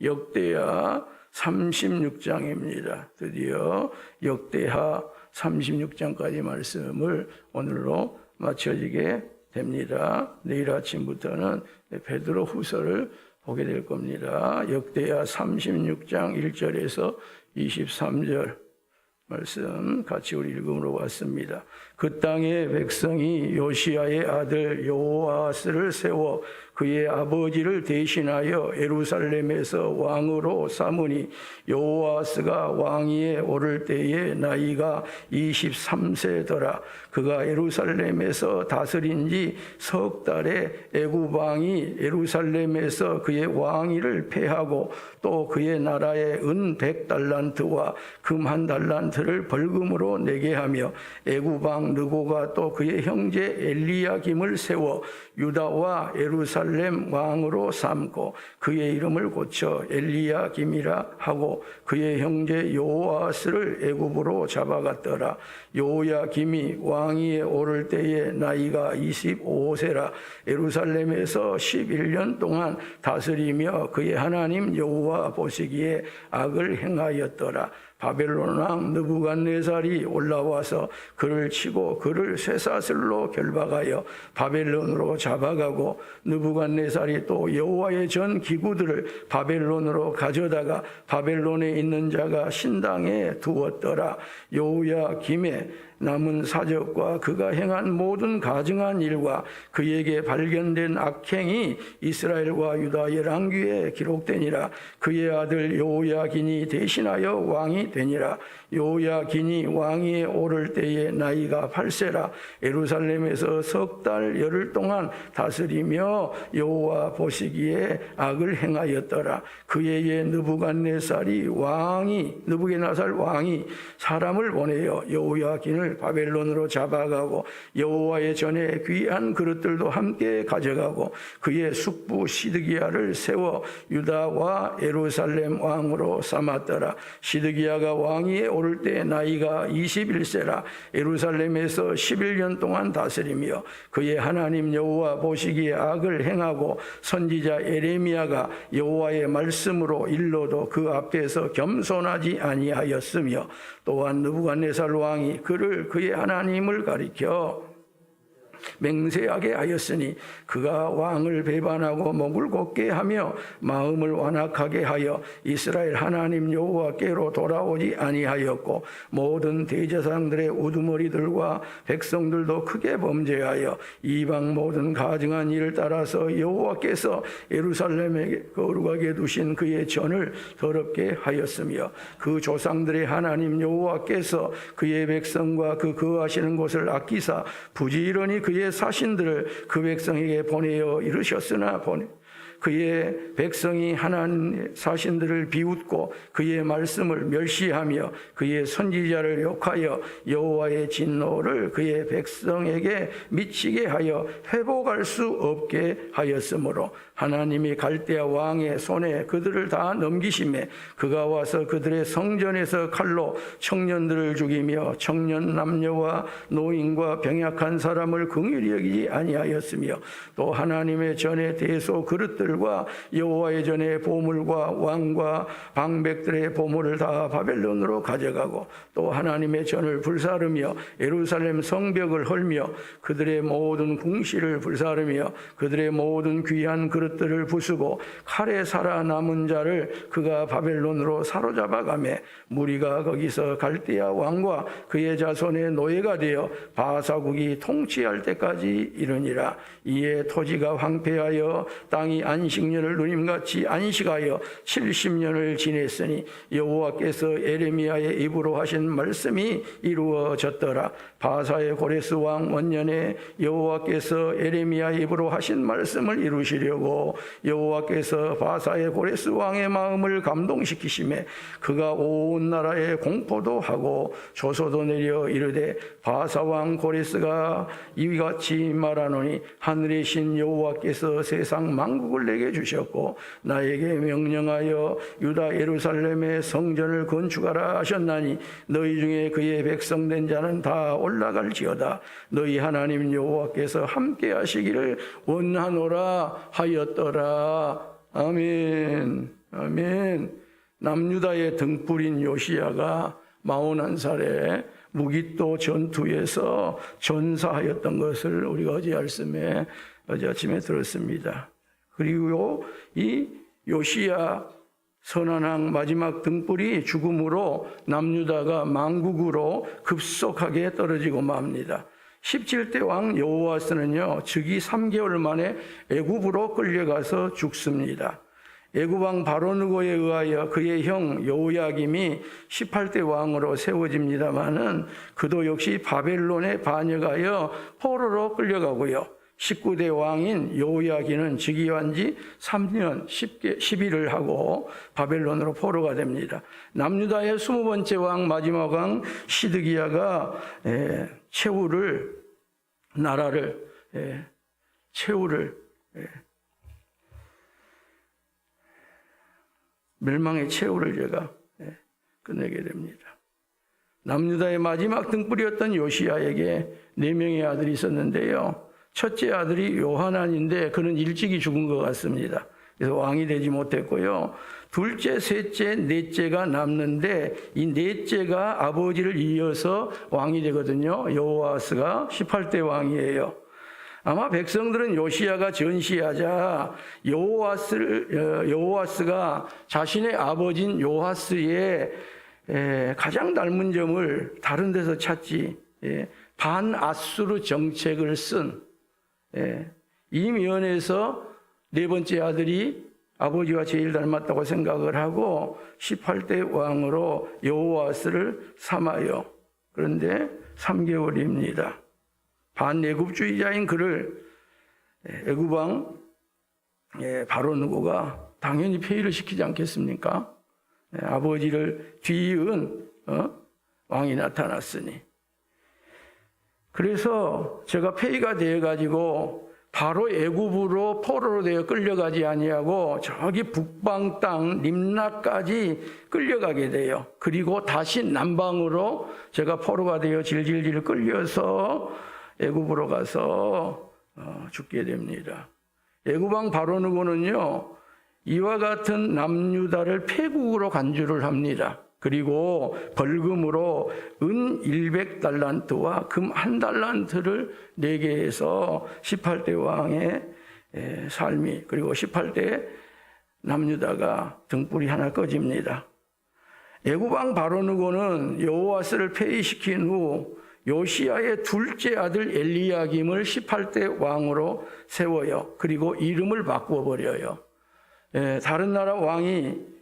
역대하 36장입니다. 드디어 역대하 36장까지 말씀을 오늘로 마쳐지게 됩니다. 내일 아침부터는 베드로 후서를 보게 될 겁니다. 역대하 36장 1절에서 23절 말씀 같이 우리 읽음으로 왔습니다. 그 땅의 백성이 요시야의 아들 여호아스를 세워 그의 아버지를 대신하여 예루살렘에서 왕으로 삼으니 여호아스가 왕위에 오를 때에 나이가 23세더라. 그가 예루살렘에서 다스린 지 석 달에 애굽 왕이 예루살렘에서 그의 왕위를 폐하고 또 그의 나라에 은 100달란트와 금 1달란트를 벌금으로 내게 하며 애굽 왕 느고가 또 그의 형제 엘리야김을 세워 유다와 예루살렘 왕으로 삼고 그의 이름을 고쳐 엘리야김이라 하고 그의 형제 요아스를 애굽으로 잡아갔더라. 요야김이 왕위에 오를 때에 나이가 25세라. 예루살렘에서 11년 동안 다스리며 그의 하나님 여호와 보시기에 악을 행하였더라. 바벨론 왕 느부갓네살이 올라와서 그를 치고 그를 쇠사슬로 결박하여 바벨론으로 잡아가고 느부갓네살이 또 여호와의 전 기구들을 바벨론으로 가져다가 바벨론에 있는 자가 신당에 두었더라. 여호야김의 남은 사적과 그가 행한 모든 가증한 일과 그에게 발견된 악행이 이스라엘과 유다 열왕기에 기록되니라. 그의 아들 요야긴이 대신하여 왕이 되니라. 요야긴이 왕위에 오를 때에 나이가 8세라. 예루살렘에서 석 달 열흘 동안 다스리며 여호와 보시기에 악을 행하였더라. 그의 느부갓네살 왕이 사람을 보내어 여호야긴을 바벨론으로 잡아가고 여호와의 전에 귀한 그릇들도 함께 가져가고 그의 숙부 시드기야를 세워 유다와 예루살렘 왕으로 삼았더라. 시드기야가 왕위에 오를 때 나이가 21세라. 예루살렘에서 11년 동안 다스리며 그의 하나님 여호와 보시기에 악을 행하고 선지자 에레미야가 여호와의 말씀으로 일러도 그 앞에서 겸손하지 아니하였으며 또한 느부갓네살 왕이 그를 그의 하나님을 가리켜 맹세하게 하였으니 그가 왕을 배반하고 목을 곧게 하며 마음을 완악하게 하여 이스라엘 하나님 여호와께로 돌아오지 아니하였고 모든 대제사장들의 우두머리들과 백성들도 크게 범죄하여 이방 모든 가증한 일을 따라서 여호와께서 예루살렘에 거룩하게 두신 그의 전을 더럽게 하였으며 그 조상들의 하나님 여호와께서 그의 백성과 그 거하시는 곳을 아끼사 부지런히 그의 사신들을 그 백성에게 보내어 이르셨으나 그의 백성이 하나님 사신들을 비웃고 그의 말씀을 멸시하며 그의 선지자를 욕하여 여호와의 진노를 그의 백성에게 미치게 하여 회복할 수 없게 하였으므로 하나님이 갈대아 왕의 손에 그들을 다 넘기심에 그가 와서 그들의 성전에서 칼로 청년들을 죽이며 청년 남녀와 노인과 병약한 사람을 긍휼히 여기지 아니하였으며 또 하나님의 전에 대소 그릇들과 여호와의 전에 보물과 왕과 방백들의 보물을 다 바벨론으로 가져가고 또 하나님의 전을 불사르며 예루살렘 성벽을 헐며 그들의 모든 궁실을 불사르며 그들의 모든 귀한 그릇들을 부수고 칼에 살아남은 자를 그가 바벨론으로 사로잡아가매 무리가 거기서 갈대아 왕과 그의 자손의 노예가 되어 바사국이 통치할 때까지 이르니라. 이에 토지가 황폐하여 땅이 안식년을 누림같이 안식하여 70년을 지냈으니 여호와께서 에레미야의 입으로 하신 말씀이 이루어졌더라. 바사의 고레스 왕 원년에 여호와께서 에레미야의 입으로 하신 말씀을 이루시려고 여호와께서 바사의 고레스 왕의 마음을 감동시키심에 그가 온 나라에 공포도 하고 조소도 내려 이르되 바사 왕 고레스가 이같이 말하노니 하늘의 신 여호와께서 세상 만국을 내게 주셨고 나에게 명령하여 유다 예루살렘의 성전을 건축하라 하셨나니 너희 중에 그의 백성된 자는 다 올라갈지어다. 너희 하나님 여호와께서 함께 하시기를 원하노라 하였더라. 아멘. 아멘. 남유다의 등불인 요시야가 41살에 무기또 전투에서 전사하였던 것을 우리가 어제 아침에 들었습니다. 그리고 이 요시야 선한왕 마지막 등불이 죽음으로 남유다가 망국으로 급속하게 떨어지고 맙니다. 17대 왕 여호와스는요, 즉위 3개월 만에 애굽으로 끌려가서 죽습니다. 애굽 왕 바로느고에 의하여 그의 형 여호야김이 18대 왕으로 세워집니다마는 그도 역시 바벨론에 반역하여 포로로 끌려가고요. 19대 왕인 여호야김은 즉위한 지 3년 10일을 하고 바벨론으로 포로가 됩니다. 남유다의 20번째 왕 마지막 왕 시드기야가 멸망의 최후를 제가 끝내게 됩니다. 남유다의 마지막 등불이었던 요시야에게 4명의 아들이 있었는데요. 첫째 아들이 요하난인데 그는 일찍이 죽은 것 같습니다. 그래서 왕이 되지 못했고요. 둘째, 셋째, 넷째가 남는데 이 넷째가 아버지를 이어서 왕이 되거든요. 여호아스가 18대 왕이에요. 아마 백성들은 요시야가 전시하자 여호아스가 자신의 아버지인 요하스의 가장 닮은 점을 다른 데서 찾지, 반아수르 정책을 쓴 이 면에서 4번째 아들이 아버지와 제일 닮았다고 생각을 하고 18대 왕으로 여호아스를 삼아요. 그런데 3개월입니다. 반애굽주의자인 그를 애굽 왕 바로느고가 당연히 폐위를 시키지 않겠습니까? 아버지를 뒤이은 왕이 나타났으니. 그래서 제가 폐위가 되어가지고 바로 애굽으로 포로로 되어 끌려가지 아니하고 저기 북방 땅 림나까지 끌려가게 돼요. 그리고 다시 남방으로 제가 포로가 되어 질질질 끌려서 애굽으로 가서 죽게 됩니다. 애굽 왕 바로느고는요, 이와 같은 남유다를 패국으로 간주를 합니다. 그리고 벌금으로 은 100달란트와 금 1달란트를 내게 해서 18대 왕의 삶이, 그리고 18대 남유다가 등불이 하나 꺼집니다. 애굽 왕 바로느고는 여호아스를 폐위시킨 후 요시야의 둘째 아들 엘리야김을 18대 왕으로 세워요. 그리고 이름을 바꿔버려요. 다른 나라 왕이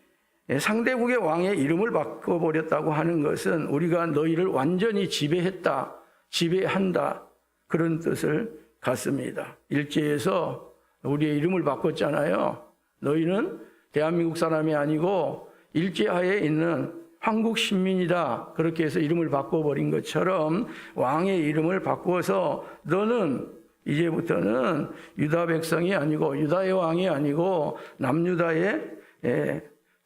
상대국의 왕의 이름을 바꿔버렸다고 하는 것은 우리가 너희를 완전히 지배한다, 그런 뜻을 갖습니다. 일제에서 우리의 이름을 바꿨잖아요. 너희는 대한민국 사람이 아니고 일제하에 있는 한국 신민이다, 그렇게 해서 이름을 바꿔버린 것처럼 왕의 이름을 바꾸어서 너는 이제부터는 유다 백성이 아니고 유다의 왕이 아니고 남유다의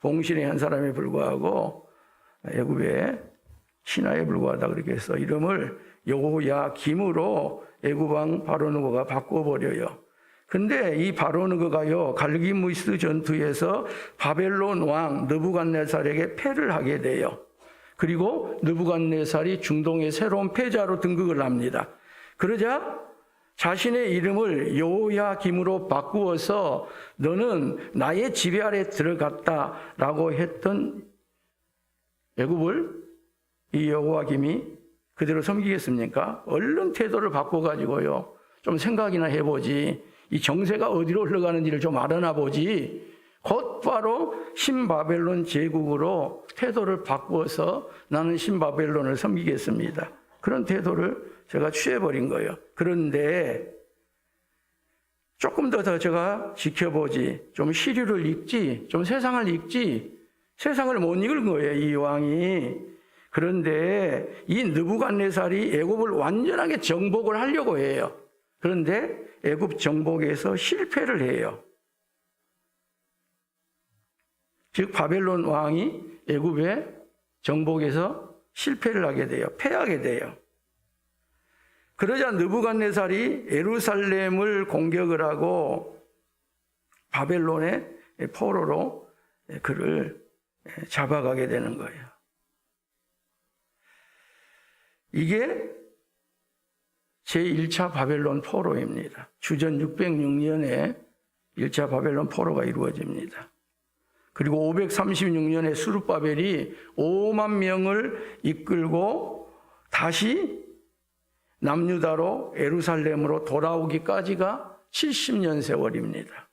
봉신의 한 사람에 불과하고 애굽의 신하에 불과하다, 그렇게 해서 이름을 여호야김으로 애굽 왕 바로느고가 바꿔버려요. 근데 이 바로느고가요, 갈기무스 전투에서 바벨론 왕 느부갓네살에게 패를 하게 돼요. 그리고 느부갓네살이 중동의 새로운 패자로 등극을 합니다. 그러자 자신의 이름을 여호야김으로 바꾸어서 너는 나의 지배 아래 들어갔다라고 했던 애굽을 이 여호야김이 그대로 섬기겠습니까? 얼른 태도를 바꿔가지고요, 좀 생각이나 해보지, 이 정세가 어디로 흘러가는지를 좀 알아나 보지, 곧바로 신바벨론 제국으로 태도를 바꾸어서 나는 신바벨론을 섬기겠습니다, 그런 태도를 제가 취해버린 거예요. 그런데 조금 더 제가 지켜보지, 좀 시류를 읽지, 좀 세상을 읽지, 세상을 못 읽은 거예요, 이 왕이. 그런데 이 느부갓네살이 애굽을 완전하게 정복을 하려고 해요. 그런데 애굽 정복에서 실패를 해요. 즉 바벨론 왕이 애굽의 정복에서 실패를 하게 돼요. 패하게 돼요. 그러자 느부갓네살이 예루살렘을 공격을 하고 바벨론에 포로로 그를 잡아가게 되는 거예요. 이게 제1차 바벨론 포로입니다. 주전 606년에 1차 바벨론 포로가 이루어집니다. 그리고 536년에 스룹바벨이 5만 명을 이끌고 다시 남유다로 예루살렘으로 돌아오기까지가 70년 세월입니다.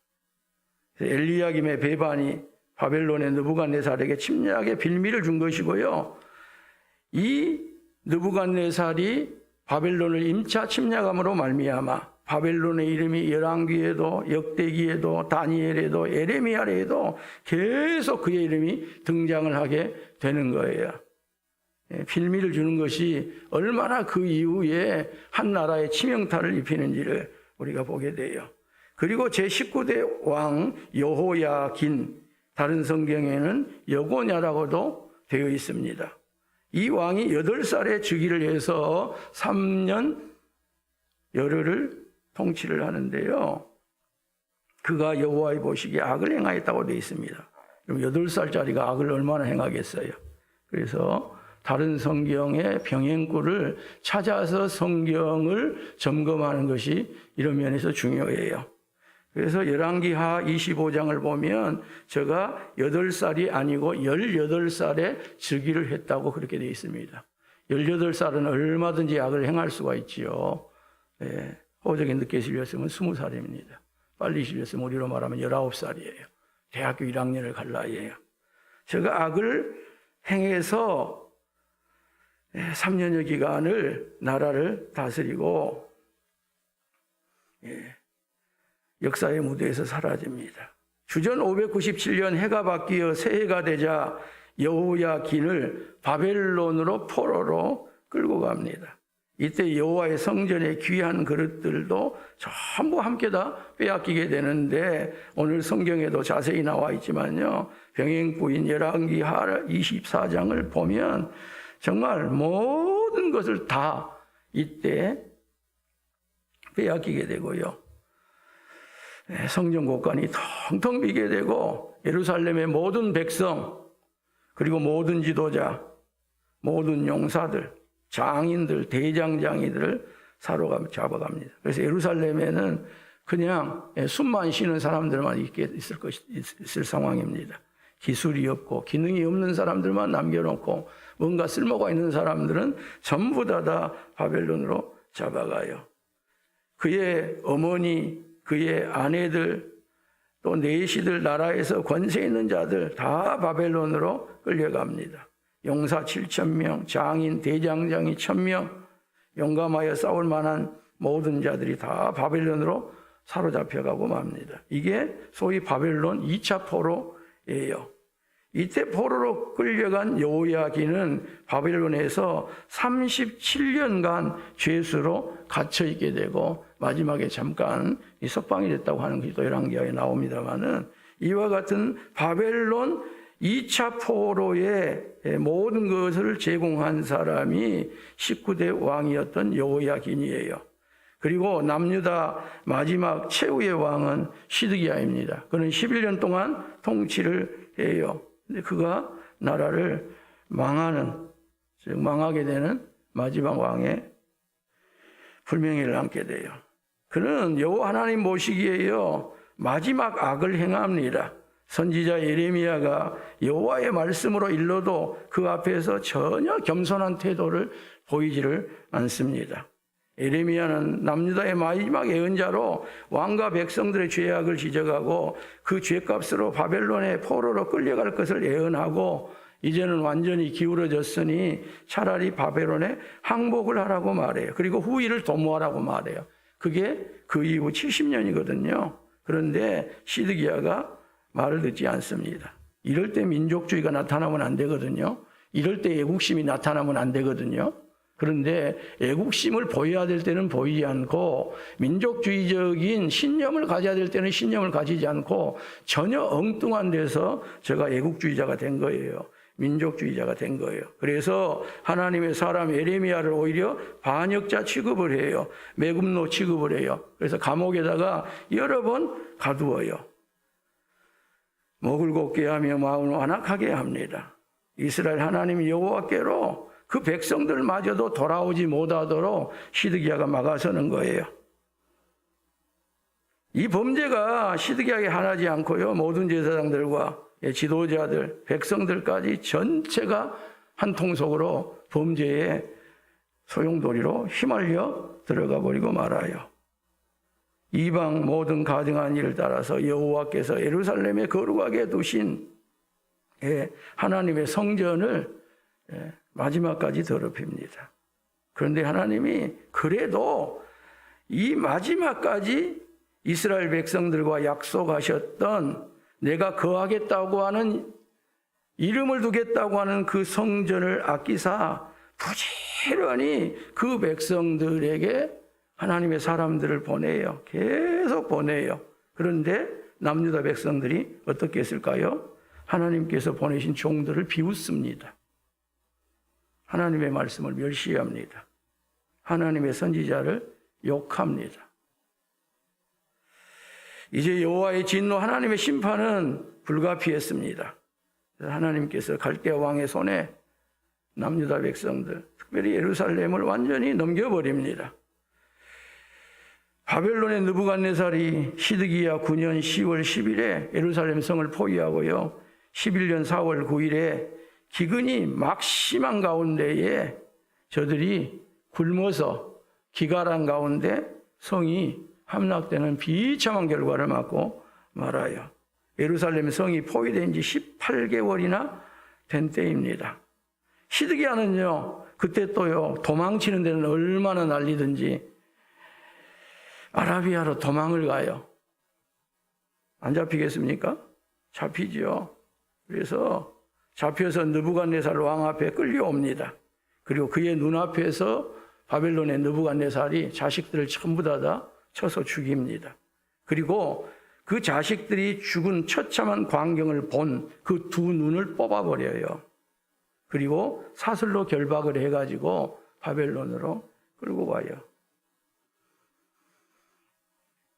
엘리야김의 배반이 바벨론의 느부갓네살에게 침략의 빌미를 준 것이고요. 이 느부갓네살이 바벨론을 임차 침략함으로 말미암아 바벨론의 이름이 열왕기에도 역대기에도 다니엘에도 예레미야에도 계속 그의 이름이 등장을 하게 되는 거예요. 빌미를 주는 것이 얼마나 그 이후에 한 나라에 치명타를 입히는지를 우리가 보게 돼요. 그리고 제19대 왕 여호야긴, 다른 성경에는 여고냐라고도 되어 있습니다. 이 왕이 8살에 즉위를 해서 3년 열흘을 통치를 하는데요. 그가 여호와의 보시기에 악을 행하였다고 되어 있습니다. 그럼 8살짜리가 악을 얼마나 행하겠어요? 그래서 다른 성경의 병행구를 찾아서 성경을 점검하는 것이 이런 면에서 중요해요. 그래서 열왕기하 25장을 보면 저가 8살이 아니고 18살에 즉위를 했다고 그렇게 되어 있습니다. 18살은 얼마든지 악을 행할 수가 있지요. 호적이 늦게 실렸으면 20살입니다. 빨리 실렸으면 우리로 말하면 19살이에요. 대학교 1학년을 갈 나이에요. 저가 악을 행해서 3년여 기간을 나라를 다스리고 역사의 무대에서 사라집니다. 주전 597년 해가 바뀌어 새해가 되자 여호야긴을 바벨론으로 포로로 끌고 갑니다. 이때 여호와의 성전의 귀한 그릇들도 전부 함께 다 빼앗기게 되는데, 오늘 성경에도 자세히 나와 있지만요, 병행부인 열왕기하 24장을 보면 정말 모든 것을 다 이때 빼앗기게 되고요. 성전 곳간이 텅텅 비게 되고 예루살렘의 모든 백성, 그리고 모든 지도자, 모든 용사들, 장인들, 대장장이들을 사로 잡아갑니다. 그래서 예루살렘에는 그냥 숨만 쉬는 사람들만 있을 상황입니다. 기술이 없고 기능이 없는 사람들만 남겨놓고 뭔가 쓸모가 있는 사람들은 전부 다 바벨론으로 잡아가요. 그의 어머니, 그의 아내들, 또 내시들, 나라에서 권세 있는 자들 다 바벨론으로 끌려갑니다. 용사 7,000명, 장인, 대장장이 1,000명, 용감하여 싸울 만한 모든 자들이 다 바벨론으로 사로잡혀가고 맙니다. 이게 소위 바벨론 2차 포로예요. 이때 포로로 끌려간 여호야긴은 바벨론에서 37년간 죄수로 갇혀있게 되고 마지막에 잠깐 석방이 됐다고 하는 것이 또 열왕기하에 나옵니다만은, 이와 같은 바벨론 2차 포로의 모든 것을 제공한 사람이 19대 왕이었던 여호야긴이에요. 그리고 남유다 마지막 최후의 왕은 시드기야입니다. 그는 11년 동안 통치를 해요. 근데 그가 나라를 즉 망하게 되는 마지막 왕의 불명예를 안게 돼요. 그는 여호와 하나님 보시기에요, 마지막 악을 행합니다. 선지자 예레미야가 여호와의 말씀으로 일러도 그 앞에서 전혀 겸손한 태도를 보이지를 않습니다. 예레미야는 남유다의 마지막 예언자로 왕과 백성들의 죄악을 지적하고 그 죄값으로 바벨론의 포로로 끌려갈 것을 예언하고, 이제는 완전히 기울어졌으니 차라리 바벨론에 항복을 하라고 말해요. 그리고 후일을 도모하라고 말해요. 그게 그 이후 70년이거든요. 그런데 시드기야가 말을 듣지 않습니다. 이럴 때 민족주의가 나타나면 안 되거든요. 이럴 때 애국심이 나타나면 안 되거든요. 그런데 애국심을 보여야 될 때는 보이지 않고, 민족주의적인 신념을 가져야 될 때는 신념을 가지지 않고, 전혀 엉뚱한 데서 제가 애국주의자가 된 거예요. 민족주의자가 된 거예요. 그래서 하나님의 사람 예레미야를 오히려 반역자 취급을 해요. 매국노 취급을 해요. 그래서 감옥에다가 여러 번 가두어요. 목을 곧게 하며 마음을 완악하게 합니다. 이스라엘 하나님 여호와께로 그 백성들마저도 돌아오지 못하도록 시드기야가 막아서는 거예요. 이 범죄가 시드기야에 한하지 않고요, 모든 제사장들과 지도자들, 백성들까지 전체가 한 통속으로 범죄의 소용돌이로 휘말려 들어가 버리고 말아요. 이방 모든 가증한 일을 따라서 여호와께서 예루살렘에 거룩하게 두신 하나님의 성전을 마지막까지 더럽힙니다. 그런데 하나님이 그래도 이 마지막까지 이스라엘 백성들과 약속하셨던 내가 거하겠다고 하는, 이름을 두겠다고 하는 그 성전을 아끼사 부지런히 그 백성들에게 하나님의 사람들을 보내요. 계속 보내요. 그런데 남유다 백성들이 어떻게 했을까요? 하나님께서 보내신 종들을 비웃습니다. 하나님의 말씀을 멸시합니다. 하나님의 선지자를 욕합니다. 이제 여호와의 진노, 하나님의 심판은 불가피했습니다. 하나님께서 갈대아 왕의 손에 남유다 백성들, 특별히 예루살렘을 완전히 넘겨버립니다. 바벨론의 느부갓네살이 시드기야 9년 10월 10일에 예루살렘 성을 포위하고요, 11년 4월 9일에 기근이 막심한 가운데에 저들이 굶어서 기갈한 가운데 성이 함락되는 비참한 결과를 맞고 말아요. 예루살렘 성이 포위된 지 18개월이나 된 때입니다. 시드기야는요, 그때 또요, 도망치는 데는 얼마나 난리든지 아라비아로 도망을 가요. 안 잡히겠습니까? 잡히죠. 그래서 잡혀서 느부갓네살 왕 앞에 끌려옵니다. 그리고 그의 눈앞에서 바벨론의 느부갓네살이 자식들을 전부 다 쳐서 죽입니다. 그리고 그 자식들이 죽은 처참한 광경을 본 그 두 눈을 뽑아버려요. 그리고 사슬로 결박을 해가지고 바벨론으로 끌고 가요.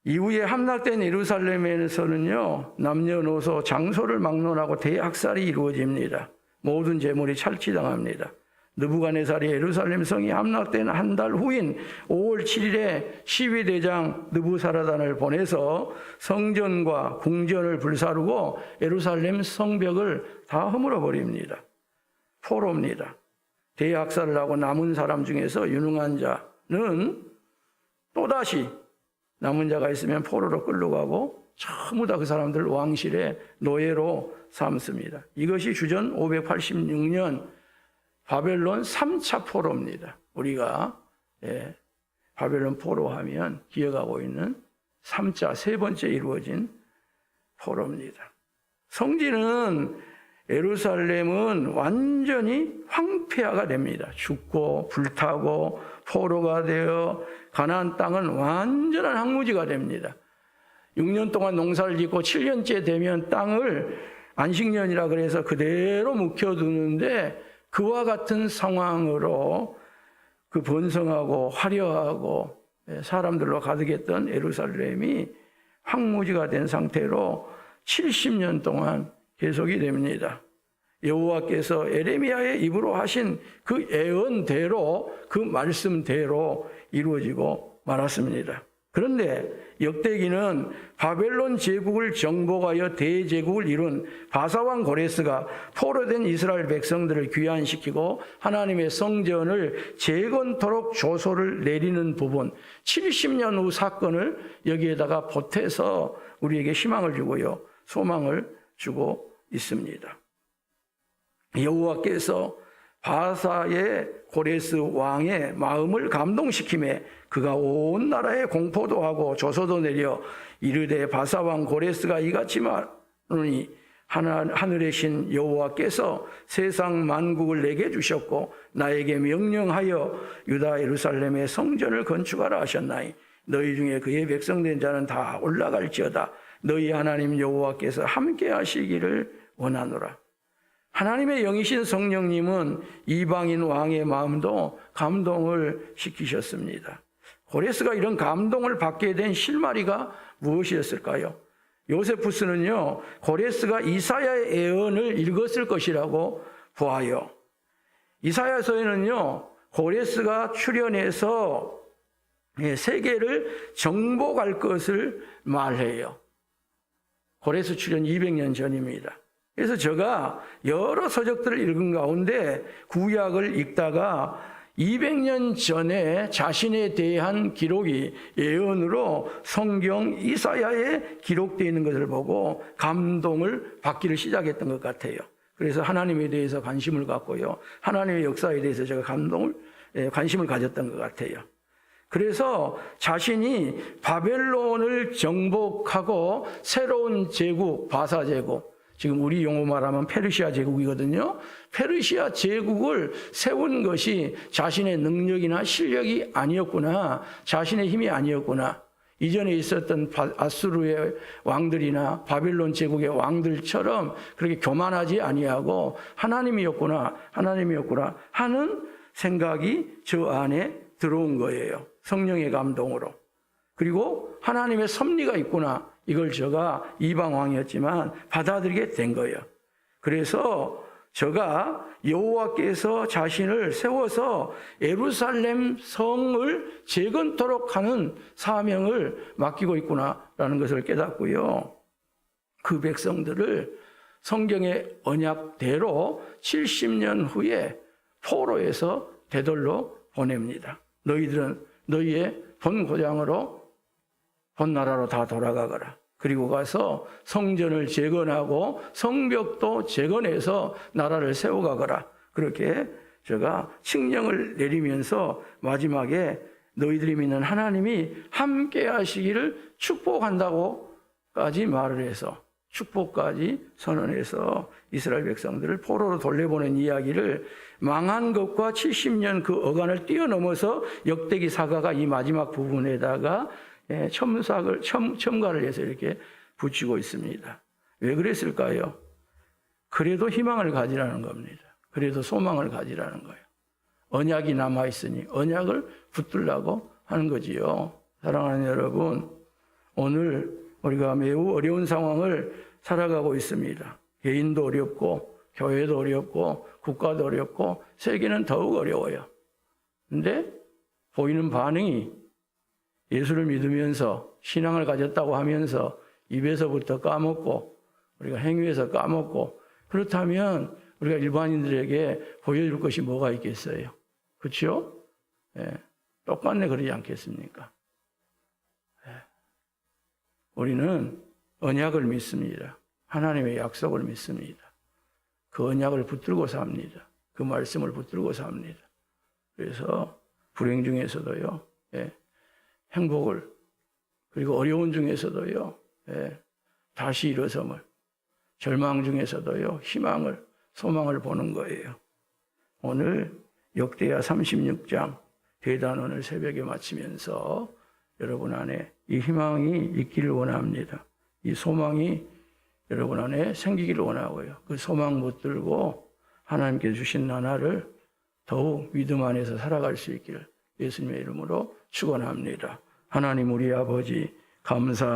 이후에 함락된 예루살렘에서는요, 남녀노소 장소를 막론하고 대학살이 이루어집니다. 모든 재물이 착취당합니다. 느부갓네살이 예루살렘 성이 함락된 한 달 후인 5월 7일에 시위대장 느부사라단을 보내서 성전과 궁전을 불사르고 예루살렘 성벽을 다 허물어 버립니다. 포로입니다. 대학살을 하고 남은 사람 중에서 유능한 자는 또다시 남은 자가 있으면 포로로 끌려가고 전부 다 그 사람들 왕실의 노예로 삼습니다. 이것이 주전 586년 바벨론 3차 포로입니다. 우리가 바벨론 포로하면 기억하고 있는 3차, 세 번째 이루어진 포로입니다. 성지는 예루살렘은 완전히 황폐화가 됩니다. 죽고 불타고 포로가 되어 가나안 땅은 완전한 황무지가 됩니다. 6년 동안 농사를 짓고 7년째 되면 땅을 안식년이라 그래서 그대로 묵혀두는데 그와 같은 상황으로 그 번성하고 화려하고 사람들로 가득했던 예루살렘이 황무지가 된 상태로 70년 동안 계속이 됩니다. 여호와께서 예레미야의 입으로 하신 그 예언대로, 그 말씀대로 이루어지고 말았습니다. 그런데 역대기는 바벨론 제국을 정복하여 대제국을 이룬 바사왕 고레스가 포로된 이스라엘 백성들을 귀환시키고 하나님의 성전을 재건토록 조소를 내리는 부분, 70년 후 사건을 여기에다가 보태서 우리에게 희망을 주고요, 소망을 주고 있습니다. 여호와께서 바사의 고레스 왕의 마음을 감동시키매 그가 온 나라에 공포도 하고 조서도 내려 이르되 바사 왕 고레스가 이같이 말하노니 하늘의 신 여호와께서 세상 만국을 내게 주셨고 나에게 명령하여 유다 예루살렘의 성전을 건축하라 하셨나니 너희 중에 그의 백성된 자는 다 올라갈지어다. 너희 하나님 여호와께서 함께 하시기를 원하노라. 하나님의 영이신 성령님은 이방인 왕의 마음도 감동을 시키셨습니다. 고레스가 이런 감동을 받게 된 실마리가 무엇이었을까요? 요세푸스는요, 고레스가 이사야의 예언을 읽었을 것이라고 보아요. 이사야서에는요, 고레스가 출현해서 세계를 정복할 것을 말해요. 고레스 출현 200년 전입니다. 그래서 제가 여러 서적들을 읽은 가운데 구약을 읽다가 200년 전에 자신에 대한 기록이 예언으로 성경 이사야에 기록되어 있는 것을 보고 감동을 받기를 시작했던 것 같아요. 그래서 하나님에 대해서 관심을 갖고요. 하나님의 역사에 대해서 제가 관심을 가졌던 것 같아요. 그래서 자신이 바벨론을 정복하고 새로운 제국, 바사 제국, 지금 우리 용어 말하면 페르시아 제국이거든요. 페르시아 제국을 세운 것이 자신의 능력이나 실력이 아니었구나, 자신의 힘이 아니었구나. 이전에 있었던 아수르의 왕들이나 바빌론 제국의 왕들처럼 그렇게 교만하지 아니하고 하나님이었구나 하는 생각이 저 안에 들어온 거예요. 성령의 감동으로. 그리고 하나님의 섭리가 있구나. 이걸 제가 이방 왕이었지만 받아들이게 된 거예요. 그래서 제가 여호와께서 자신을 세워서 예루살렘 성을 재건토록 하는 사명을 맡기고 있구나라는 것을 깨닫고요. 그 백성들을 성경의 언약대로 70년 후에 포로에서 되돌려 보냅니다. 너희들은 너희의 본 고장으로 본 나라로 다 돌아가거라. 그리고 가서 성전을 재건하고 성벽도 재건해서 나라를 세워가거라. 그렇게 제가 칙령을 내리면서 마지막에 너희들이 믿는 하나님이 함께 하시기를 축복한다고까지 말을 해서 축복까지 선언해서 이스라엘 백성들을 포로로 돌려보낸 이야기를 망한 것과 70년 그 어간을 뛰어넘어서 역대기 사가가 이 마지막 부분에다가 첨가를 해서 이렇게 붙이고 있습니다. 왜 그랬을까요? 그래도 희망을 가지라는 겁니다. 그래도 소망을 가지라는 거예요. 언약이 남아있으니 언약을 붙들라고 하는 거지요. 사랑하는 여러분, 오늘 우리가 매우 어려운 상황을 살아가고 있습니다. 개인도 어렵고 교회도 어렵고 국가도 어렵고 세계는 더욱 어려워요. 근데 보이는 반응이 예수를 믿으면서 신앙을 가졌다고 하면서 입에서부터 까먹고 우리가 행위에서 까먹고 그렇다면 우리가 일반인들에게 보여줄 것이 뭐가 있겠어요? 그렇죠? 예, 똑같네 그러지 않겠습니까? 예. 우리는 언약을 믿습니다. 하나님의 약속을 믿습니다. 그 언약을 붙들고 삽니다. 그 말씀을 붙들고 삽니다. 그래서 불행 중에서도요. 예. 행복을 그리고 어려운 중에서도요. 예, 다시 일어섬을 절망 중에서도요. 희망을 소망을 보는 거예요. 오늘 역대하 36장 대단원을 새벽에 마치면서 여러분 안에 이 희망이 있기를 원합니다. 이 소망이 여러분 안에 생기기를 원하고요. 그 소망 붙들고 하나님께 주신 나라를 더욱 믿음 안에서 살아갈 수 있기를 예수님의 이름으로 축원합니다. 하나님 우리 아버지 감사